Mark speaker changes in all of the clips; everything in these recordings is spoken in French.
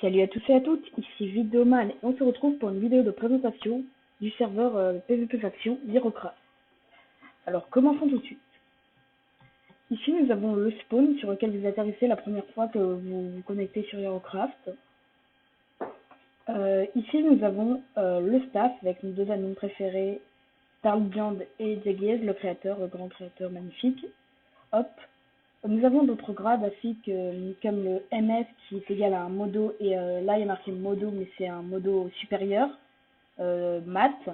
Speaker 1: Salut à tous et à toutes, ici Videoman et on se retrouve pour une vidéo de présentation du serveur PvP Faction Hierocraft. Alors commençons tout de suite. Ici nous avons le spawn sur lequel vous atterrissez la première fois que vous vous connectez sur Hierocraft. Ici nous avons le staff avec nos deux admins préférés, Tarlbiand et Jagiez, le créateur, le grand créateur magnifique. Hop. Nous avons d'autres grades ainsi que comme le MS qui est égal à un modo et là il y a marqué modo mais c'est un modo supérieur, maths.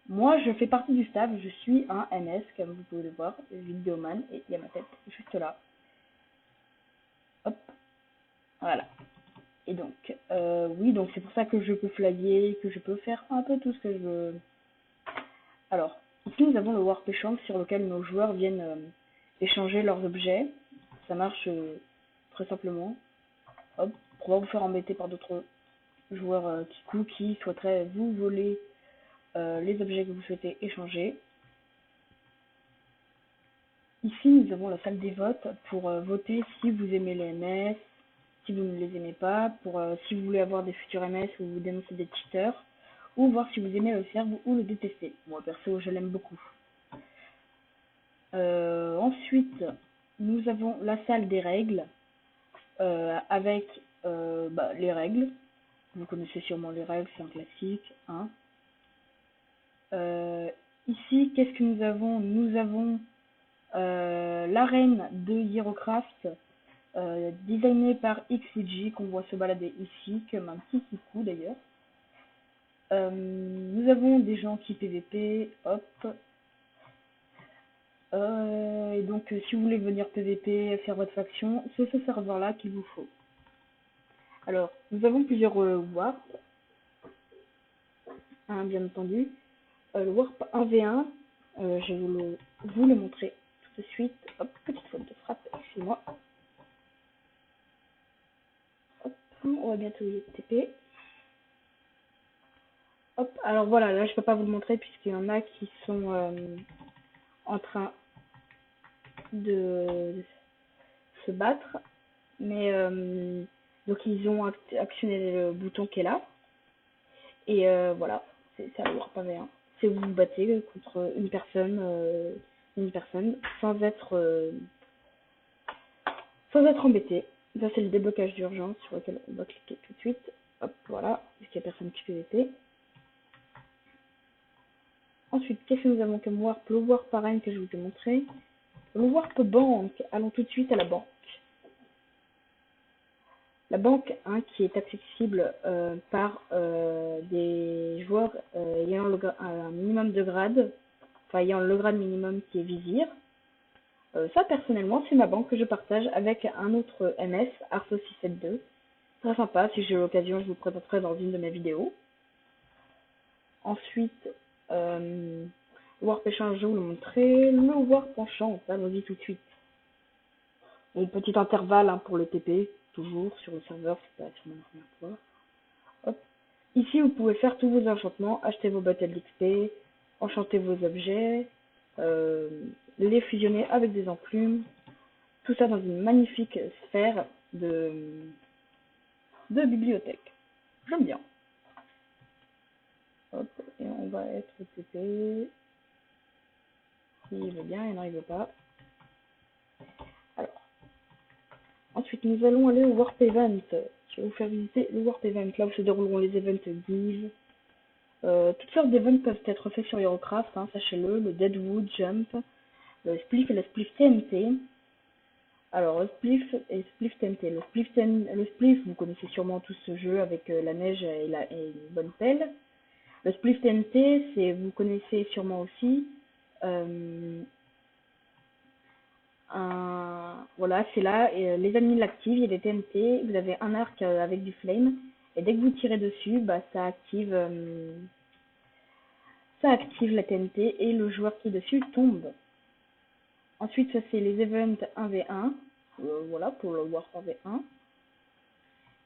Speaker 1: Moi je fais partie du staff, je suis un MS comme vous pouvez le voir, Videoman et il y a ma tête juste là. Hop, voilà. Et donc, oui donc c'est pour ça que je peux flaguer, que je peux faire un peu tout ce que je veux. Alors, ici nous avons le Warp Échange sur lequel nos joueurs viennent échanger leurs objets. Ça marche très simplement. Hop, pour pas vous faire embêter par d'autres joueurs qui souhaiteraient vous voler les objets que vous souhaitez échanger. Ici, nous avons la salle des votes pour voter si vous aimez les MS, si vous ne les aimez pas, pour si vous voulez avoir des futurs MS ou vous dénoncez des cheaters, ou voir si vous aimez le serve ou le détester. Moi, perso, je l'aime beaucoup. Ensuite, nous avons la salle des règles, avec les règles. Vous connaissez sûrement les règles, c'est un classique. Hein. Ici, qu'est-ce que nous avons? Nous avons l'arène de Hierocraft, designée par XCG, qu'on voit se balader ici, comme un petit kikou d'ailleurs. Nous avons des gens qui PVP, hop. Et donc, si vous voulez venir PVP, faire votre faction, c'est ce serveur-là qu'il vous faut. Alors, nous avons plusieurs warp, hein, bien entendu. Le warp 1v1, je vais vous le montrer tout de suite. Hop, petite faute de frappe, excusez-moi. Hop, on va bientôt y TP. Hop, alors voilà, là je peux pas vous le montrer puisqu'il y en a qui sont en train de se battre. Mais donc ils ont actionné le bouton qui est là. Et voilà, c'est ça le Warp 1v1. C'est vous vous battez contre une personne sans être embêté. Ça c'est le déblocage d'urgence sur lequel on va cliquer tout de suite. Hop, voilà, puisqu'il n'y a personne qui peut PVP. Ensuite, qu'est-ce que nous avons comme warp? Le warp arène que je vous ai montré. Le warp banque. Allons tout de suite à la banque. La banque, hein, qui est accessible par des joueurs ayant un minimum de grade, enfin ayant le grade minimum qui est vizir. Ça, personnellement, c'est ma banque que je partage avec un autre MS, Arso672. Très sympa, si j'ai l'occasion, je vous présenterai dans une de mes vidéos. Ensuite, le Warp Échange, je vous le montrer. Le Warp Enchant, allons-y tout de suite. Et petit intervalle hein, pour le TP, toujours sur le serveur, c'est pas sur ma première fois. Hop. Ici, vous pouvez faire tous vos enchantements, acheter vos battles d'XP, enchanter vos objets, les fusionner avec des enclumes. Tout ça dans une magnifique sphère de bibliothèque. J'aime bien. Hop, et on va être TP. S'il veut bien, il n'arrive pas. Alors, ensuite, nous allons aller au Warp Event. Je vais vous faire visiter le Warp Event, là où se dérouleront les events Give. Toutes sortes d'events peuvent être faits sur Eurocraft, hein, sachez-le, le Deadwood Jump, le Spliff et le Spliff TNT. Alors, le Spliff et le Spliff TNT. Le Spliff, vous connaissez sûrement tous ce jeu avec la neige et une bonne pelle. Le Spliff TNT, vous connaissez sûrement aussi. Voilà, c'est là, et, les ennemis l'activent, il y a des TNT, vous avez un arc avec du flame, et dès que vous tirez dessus, ça active la TNT et le joueur qui est dessus tombe. Ensuite, ça c'est les events 1v1, voilà, pour le Warp 1v1.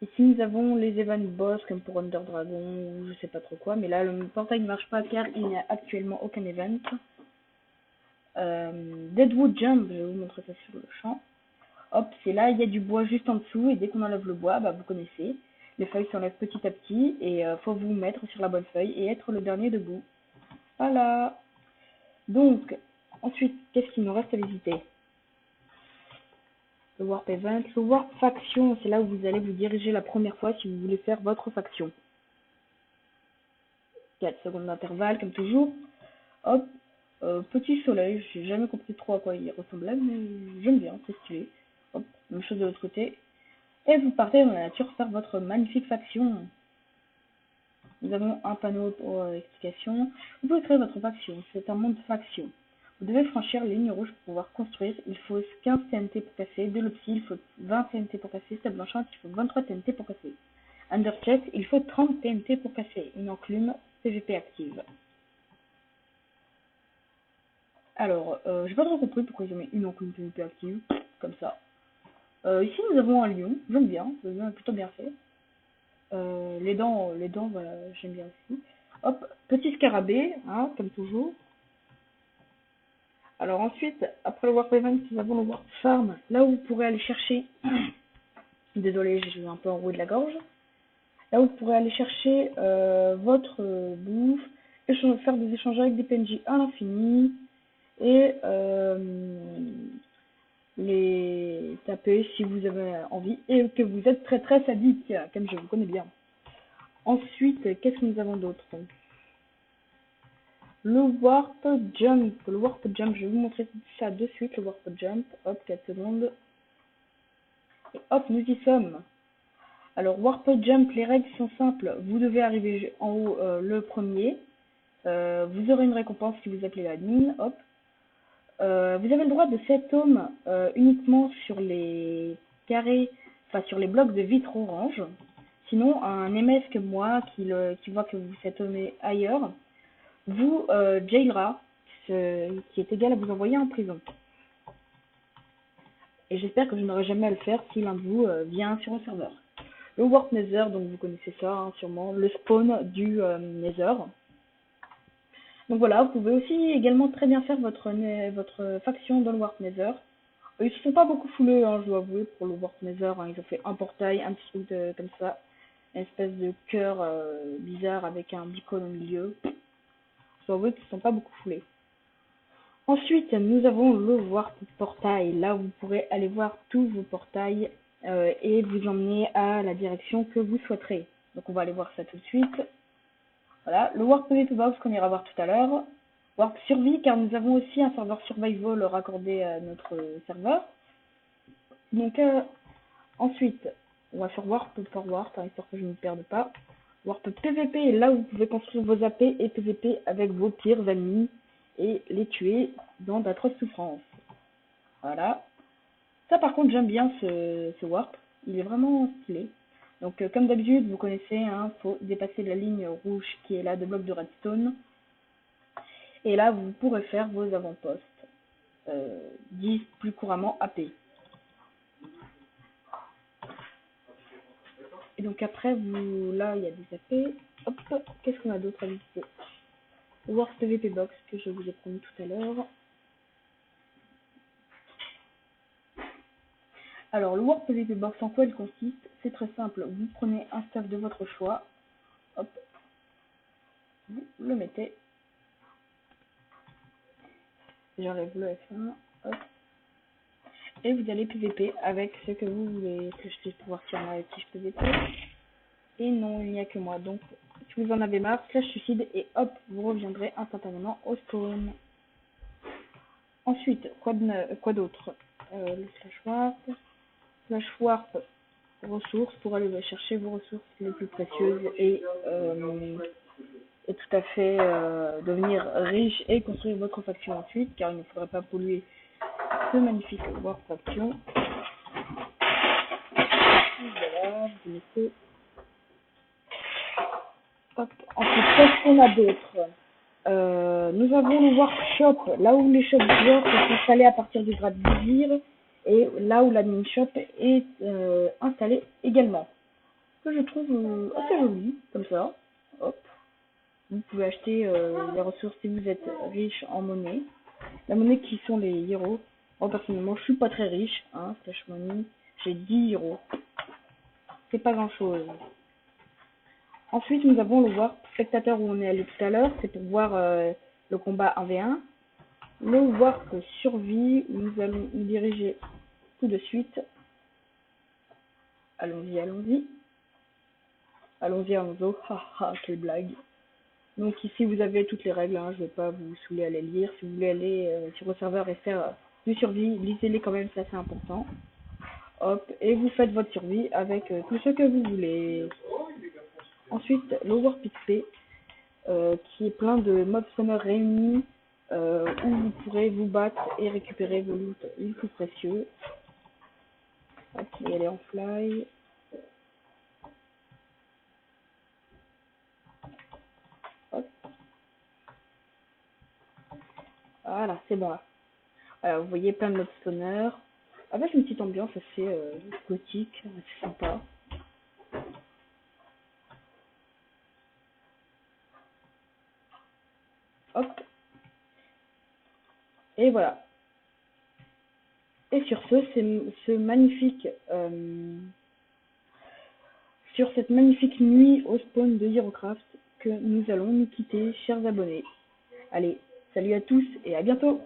Speaker 1: Ici, nous avons les events boss, comme pour Under Dragon, ou je sais pas trop quoi, mais là, le portail ne marche pas car il n'y a actuellement aucun event. Deadwood Jump, je vais vous montrer ça sur le champ. Hop, c'est là, il y a du bois juste en dessous, et dès qu'on enlève le bois, bah vous connaissez, les feuilles s'enlèvent petit à petit, et faut vous mettre sur la bonne feuille et être le dernier debout. Voilà. Donc, ensuite, qu'est-ce qu'il nous reste à visiter? Le Warp Event, le Warp Faction, c'est là où vous allez vous diriger la première fois si vous voulez faire votre faction. 4 secondes d'intervalle, comme toujours. Hop, petit soleil, j'ai jamais compris trop à quoi il ressemblait, mais j'aime bien, c'est stylé. Hop, même chose de l'autre côté. Et vous partez dans la nature faire votre magnifique faction. Nous avons un panneau pour explication. Vous pouvez créer votre faction, c'est un monde faction. Vous devez franchir les lignes rouges pour pouvoir construire. Il faut 15 TNT pour casser. De l'opsie, il faut 20 TNT pour casser. Stade blanchante, il faut 23 TNT pour casser. Underchest, il faut 30 TNT pour casser. Une enclume PVP active. Alors, j'ai pas trop compris pourquoi ils ont mis une enclume PVP active, comme ça. Ici, nous avons un lion. J'aime bien. Le lion est plutôt bien fait. Les dents, voilà, j'aime bien aussi. Hop, petit scarabée, hein, comme toujours. Alors ensuite, après le Warp Event, nous avons le Warp Farm, là où vous pourrez aller chercher, désolé, j'ai un peu enroué de la gorge, là où vous pourrez aller chercher votre bouffe, faire des échanges avec des PNJ à l'infini, et les taper si vous avez envie, et que vous êtes très très sadique, comme je vous connais bien. Ensuite, qu'est-ce que nous avons d'autre? Le Warp Jump. Le Warp Jump, je vais vous montrer ça de suite. Le Warp Jump, hop, 4 secondes. Et hop, nous y sommes. Alors, Warp Jump, les règles sont simples. Vous devez arriver en haut le premier. Vous aurez une récompense si vous appelez l'admin. Hop. Vous avez le droit de set home uniquement sur les carrés, enfin sur les blocs de vitre orange. Sinon, un MS comme moi qui voit que vous set homez ailleurs, vous jailera, qui est égal à vous envoyer en prison. Et j'espère que je n'aurai jamais à le faire si l'un de vous vient sur un serveur. Le Warp Nether, donc vous connaissez ça hein, sûrement, le spawn du Nether. Donc voilà, vous pouvez aussi également très bien faire votre faction dans le Warp Nether. Ils se sont pas beaucoup foulés, hein, je dois avouer, pour le Warp Nether. Hein. Ils ont fait un portail, un petit truc comme ça, une espèce de cœur bizarre avec un beacon au milieu. Je dois avouer qu'ils se sont pas beaucoup foulés. Ensuite, nous avons le Warp Portail, là où vous pourrez aller voir tous vos portails et vous emmener à la direction que vous souhaiterez. Donc on va aller voir ça tout de suite. Voilà, le Warp PvP Box qu'on ira voir tout à l'heure. Warp Survie, car nous avons aussi un serveur Survival raccordé à notre serveur. Donc ensuite, on va faire Warp Forward, histoire que je ne me perde pas. Warp PvP, là où vous pouvez construire vos AP et PvP avec vos pires ennemis et les tuer dans d'atroces souffrances. Voilà. Ça par contre j'aime bien ce warp, il est vraiment stylé. Donc comme d'habitude vous connaissez, hein, faut dépasser la ligne rouge qui est là de bloc de redstone. Et là vous pourrez faire vos avant-postes, dit plus couramment AP. Et donc après là il y a des AP. Hop, qu'est-ce qu'on a d'autre à visiter? Warp PvP Box que je vous ai promis tout à l'heure. Alors, le Warp PvP Box, en quoi il consiste? C'est très simple. Vous prenez un staff de votre choix. Hop. Vous le mettez. J'enlève le F1. Hop. Et vous allez PvP avec ce que vous voulez. Que je puisse pouvoir tirer ma fiche PvP. Et non, il n'y a que moi. Donc, si vous en avez marre, slash suicide et hop, vous reviendrez instantanément au spawn. Ensuite, quoi d'autre? Le slash warp. Slash warp ressources pour aller chercher vos ressources les plus précieuses et tout à fait devenir riche et construire votre faction ensuite, car il ne faudrait pas polluer ce magnifique Warp Faction. Voilà, vous mettez. Hop. Ensuite, qu'est-ce qu'on a d'autre? Nous avons le Workshop, là où les shops joueurs sont installés à partir du grade vizir, et là où l'admin shop est installé également. Que je trouve assez joli, comme ça. Hop. Vous pouvez acheter les ressources si vous êtes riche en monnaie. La monnaie qui sont les héros. Moi, personnellement, je suis pas très riche, hein, Flash Money. J'ai 10 €. C'est pas grand chose. Ensuite, nous avons le Warp spectateur où on est allé tout à l'heure. C'est pour voir le combat 1v1. Le Warp survie où nous allons nous diriger tout de suite. Allons-y, allons-y. Allons-y, allons-y. Haha, quelle blague. Donc ici, vous avez toutes les règles. Hein. Je ne vais pas vous saouler à les lire. Si vous voulez aller sur le serveur et faire du survie, lisez-les quand même, ça c'est important. Hop, et vous faites votre survie avec tout ce que vous voulez. Ensuite, le Warp XP, qui est plein de mobs sonores réunis, où vous pourrez vous battre et récupérer vos loot les plus précieux. Hop, on va y aller en fly. Hop, voilà, c'est bon là. Alors, vous voyez plein de mobs sonores, avec une petite ambiance assez gothique, assez sympa. Hop, et voilà. Et sur ce magnifique, sur cette magnifique nuit au spawn de HeroCraft, que nous allons nous quitter, chers abonnés. Allez, salut à tous et à bientôt!